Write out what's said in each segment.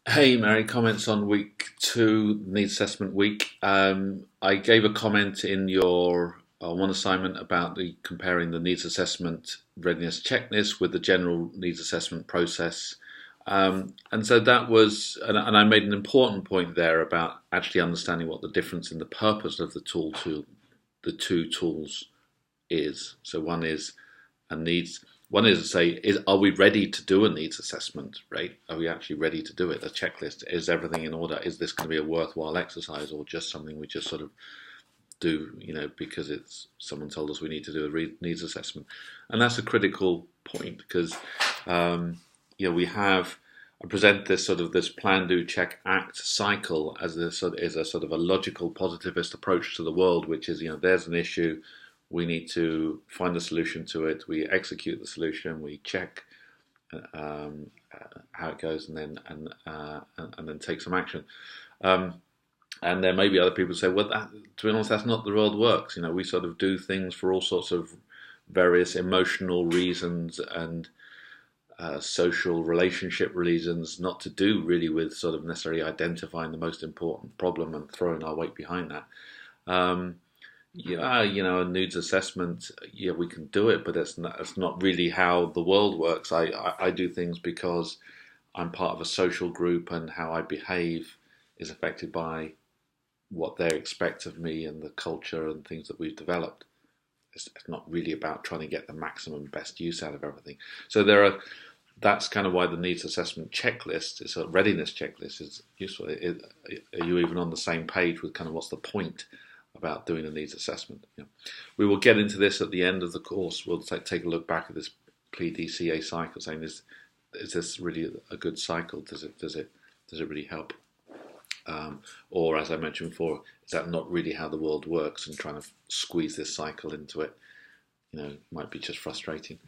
Hey, Mary, comments on week two, needs assessment week. I gave a comment in your one assignment about the comparing the needs assessment readiness checklist with the general needs assessment process. And so that was, and I made an important point there about actually understanding what the difference in the purpose of the two tools is. So one is a needs. One is to say, are we ready to do a needs assessment? Right? Are we actually ready to do it? A checklist. Is everything in order? Is this going to be a worthwhile exercise, or just something we just sort of do, because it's someone told us we need to do a needs assessment? And that's a critical point because, we have. I present this plan, do, check, act cycle as a sort of a logical positivist approach to the world, which is there's an issue, we need to find a solution to it. We execute the solution. We check how it goes, and then take some action. And there may be other people who say, well, to be honest, that's not the world works. We sort of do things for all sorts of various emotional reasons and social relationship reasons, not to do really with sort of necessarily identifying the most important problem and throwing our weight behind that. Yeah, a needs assessment, yeah, we can do it, but that's not really how the world works. I do things because I'm part of a social group, and how I behave is affected by what they expect of me and the culture and things that we've developed. It's not really about trying to get the maximum best use out of everything. So that's kind of why the needs assessment checklist, it's a readiness checklist, is useful. Are you even on the same page with kind of what's the point about doing a needs assessment? We will get into this at the end of the course. We'll take a look back at this PDCA cycle, saying is this really a good cycle? Does it really help? Or, as I mentioned before, is that not really how the world works? And trying to squeeze this cycle into it, might be just frustrating.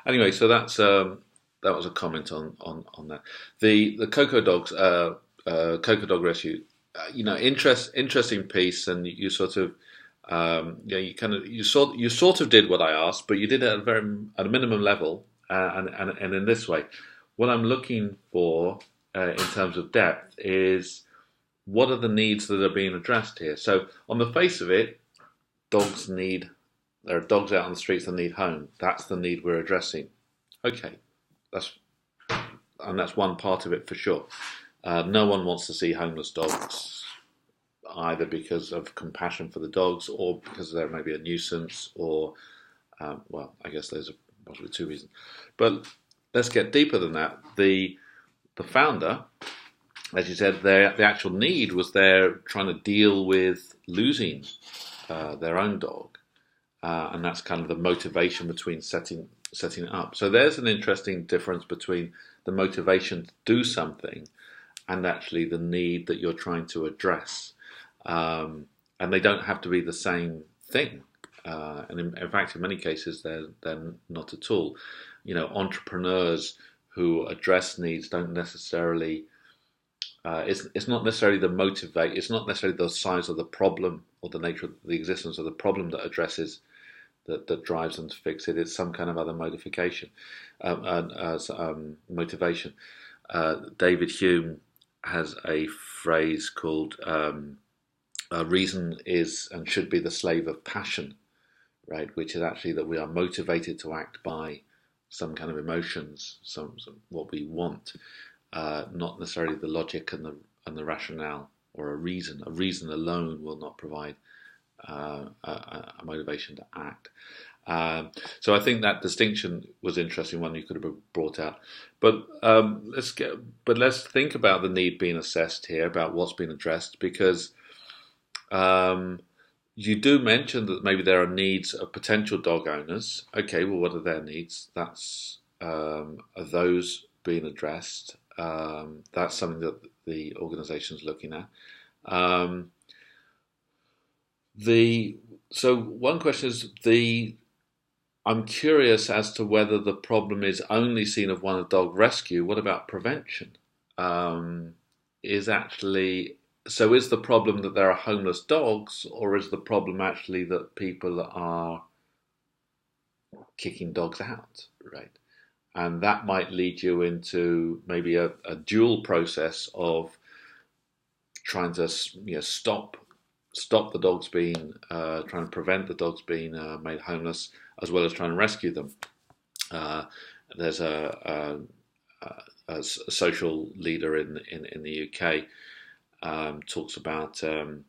Anyway, so that was a comment on that. The Cocoa Dogs, Cocoa Dog Rescue, interesting piece, and you sort of, you sort of did what I asked, but you did it at a minimum level, and in this way, what I'm looking for in terms of depth is what are the needs that are being addressed here. So on the face of it, there are dogs out on the streets that need home. That's the need we're addressing. Okay, that's one part of it for sure. No one wants to see homeless dogs, either because of compassion for the dogs or because they're maybe a nuisance, or, I guess those are possibly two reasons. But let's get deeper than that. The founder, as you said, the actual need was they're trying to deal with losing their own dog, and that's kind of the motivation between setting it up. So there's an interesting difference between the motivation to do something and actually the need that you're trying to address. And they don't have to be the same thing. And in fact, in many cases, they're not at all. Entrepreneurs who address needs don't necessarily. It's not necessarily It's not necessarily the size of the problem or the nature of the existence of the problem that addresses that drives them to fix it. It's some kind of other motivation. David Hume has a phrase called reason is and should be the slave of passion, right? Which is actually that we are motivated to act by some kind of emotions, some what we want, not necessarily the logic and the rationale or a reason. A reason alone will not provide a motivation to act. So I think that distinction was an interesting one you could have brought out. But let's think about the need being assessed here, about what's being addressed, because you do mention that maybe there are needs of potential dog owners. Okay, well, what are their needs? Are those being addressed? That's something that the organisation is looking at. So one question is I'm curious as to whether the problem is only seen of one of dog rescue. What about prevention? Is the problem that there are homeless dogs, or is the problem actually that people are kicking dogs out, right? and that might lead you into maybe a dual process of trying to stop the dogs being trying to prevent the dogs being made homeless, as well as trying to rescue them. There's a social leader in the UK talks about trying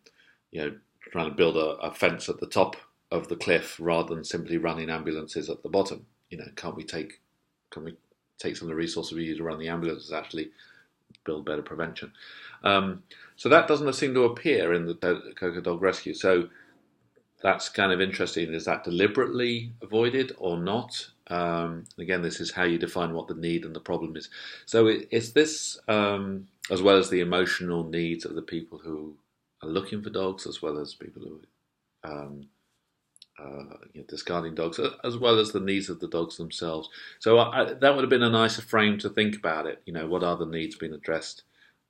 to build a fence at the top of the cliff rather than simply running ambulances at the bottom. Can we take some of the resources we use to run the ambulances, actually build better prevention? So that doesn't seem to appear in the Coco Dog Rescue. So that's kind of interesting. Is that deliberately avoided or not? Again, this is how you define what the need and the problem is. So it's this, as well as the emotional needs of the people who are looking for dogs, as well as people who discarding dogs, as well as the needs of the dogs themselves. So that would have been a nicer frame to think about it. What are the needs being addressed?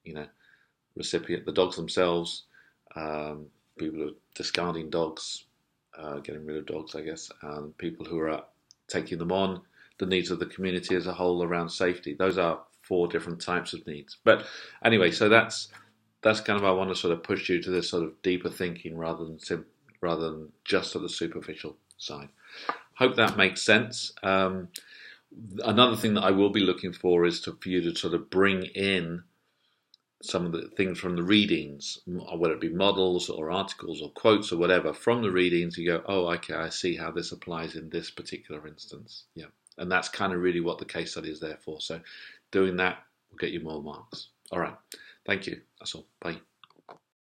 The dogs themselves, people who are discarding dogs, getting rid of dogs, I guess, and people who are taking them on, the needs of the community as a whole around safety. Those are 4 different types of needs. But anyway, so that's kind of, I want to sort of push you to this sort of deeper thinking rather than just at the superficial side. Hope that makes sense. Another thing that I will be looking for is for you to sort of bring in some of the things from the readings, whether it be models or articles or quotes or whatever, from the readings. You go, oh, okay, I see how this applies in this particular instance. Yeah. And that's kind of really what the case study is there for. So doing that will get you more marks. All right. Thank you. That's all. Bye.